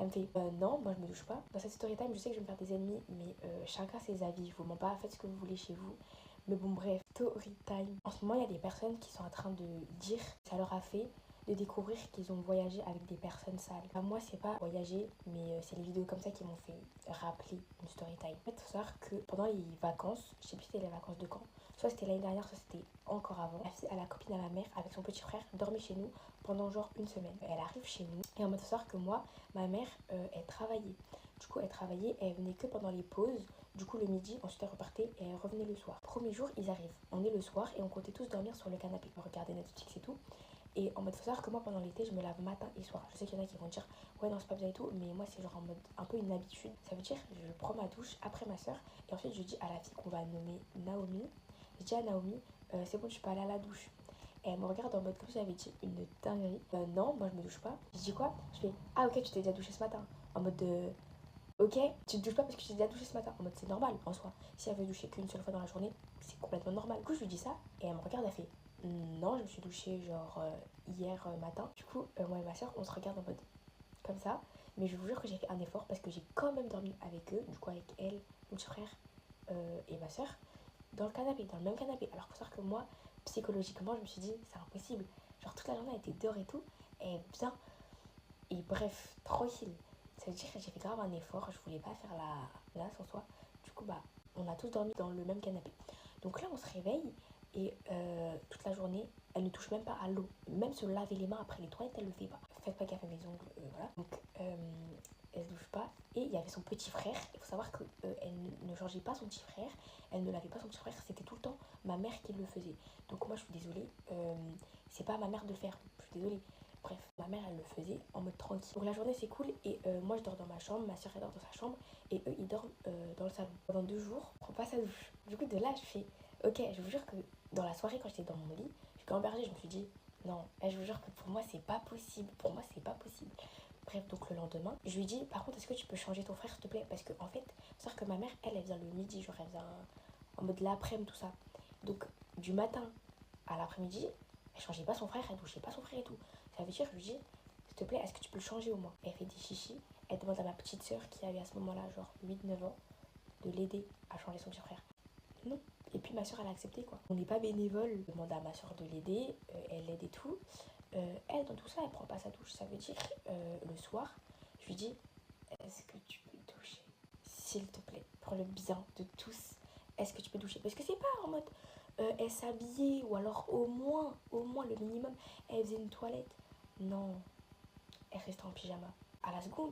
Elle me fait non, moi je me douche pas. Dans cette story time, je sais que je vais me faire des ennemis, mais chacun ses avis. Je vous mens pas, faites ce que vous voulez chez vous. Mais bon, bref, story time. En ce moment, il y a des personnes qui sont en train de dire que ça leur a fait de découvrir qu'ils ont voyagé avec des personnes sales. Enfin, moi, c'est pas voyager, mais c'est les vidéos comme ça qui m'ont fait rappeler une story time. En fait, il faut savoir que pendant les vacances, je sais plus si c'était les vacances de quand, soit c'était l'année dernière, soit c'était encore avant, la fille à la copine à ma mère avec son petit frère dormait chez nous pendant genre une semaine. Elle arrive chez nous et en mode, faut savoir que moi, ma mère, elle travaillait. Du coup, elle travaillait et elle venait que pendant les pauses. Du coup, le midi, ensuite elle repartait et elle revenait le soir. Premier jour, ils arrivent. On est le soir et on comptait tous dormir sur le canapé. On regardait Netflix et tout. Et en mode, faut savoir que moi, pendant l'été, je me lave matin et soir. Je sais qu'il y en a qui vont dire, ouais, non, c'est pas bien et tout. Mais moi, c'est genre en mode un peu une habitude. Ça veut dire, je prends ma douche après ma soeur. Et ensuite, je dis à la fille qu'on va nommer Naomi. Je dis à Naomi, c'est bon, tu peux aller à la douche. Et elle me regarde en mode comme si j'avais dit une dinguerie. Non, moi, je me douche pas. Je dis quoi? Je fais, ah, ok, tu t'es déjà douché ce matin. En mode de. Ok, tu te douches pas parce que tu t'es déjà douché ce matin. En mode, c'est normal en soi. Si elle veut doucher qu'une seule fois dans la journée, c'est complètement normal. Du coup, je lui dis ça et elle me regarde, elle fait non, je me suis douchée genre hier matin. Du coup, moi et ma soeur, on se regarde en mode comme ça. Mais je vous jure que j'ai fait un effort parce que j'ai quand même dormi avec eux, du coup, avec elle, mon petit frère et ma soeur, dans le canapé, dans le même canapé. Alors, faut savoir que moi, psychologiquement, je me suis dit, c'est impossible. Genre, toute la journée, elle était dehors et tout. Et bien, et bref, tranquille. Ça veut dire que j'ai fait grave un effort, je voulais pas faire la sans soi. Du coup, bah, on a tous dormi dans le même canapé. Donc là, on se réveille et toute la journée, elle ne touche même pas à l'eau. Même se laver les mains après les toilettes, elle le fait pas. Faites pas gaffe à mes ongles, voilà. Donc, elle se douche pas. Et il y avait son petit frère. Il faut savoir que elle ne changeait pas son petit frère. Elle ne lavait pas son petit frère. C'était tout le temps ma mère qui le faisait. Donc moi, je suis désolée. C'est pas à ma mère de le faire. Je suis désolée. Bref, ma mère elle le faisait en mode tranquille. Donc la journée c'est cool et moi je dors dans ma chambre, ma soeur elle dort dans sa chambre et eux ils dorment dans le salon. Pendant 2 jours, on prend pas sa douche. Du coup de là je fais ok, je vous jure que dans la soirée quand j'étais dans mon lit, j'ai gambergé, je me suis dit non, je vous jure que pour moi c'est pas possible. Pour moi c'est pas possible. Bref, donc le lendemain, je lui dis par contre est-ce que tu peux changer ton frère s'il te plaît? Parce que en fait, faut savoir que ma mère elle vient le midi, genre elle vient en mode l'après-midi tout ça. Donc du matin à l'après-midi, elle changeait pas son frère, elle douchait pas son frère et tout. Ça veut dire, je lui dis, s'il te plaît, est-ce que tu peux le changer au moins? Elle fait des chichis, elle demande à ma petite soeur qui avait à ce moment-là genre 8 9 ans de l'aider à changer son petit frère. Non. Et puis ma soeur elle a accepté quoi. On n'est pas bénévole, je demande à ma soeur de l'aider, elle l'aide et tout. Elle dans tout ça elle prend pas sa douche. Ça veut dire le soir, je lui dis, est-ce que tu peux doucher? S'il te plaît, pour le bien de tous, est-ce que tu peux doucher? Parce que c'est pas en mode elle s'habillait ou alors au moins le minimum, elle faisait une toilette. Non, elle restait en pyjama. À la seconde,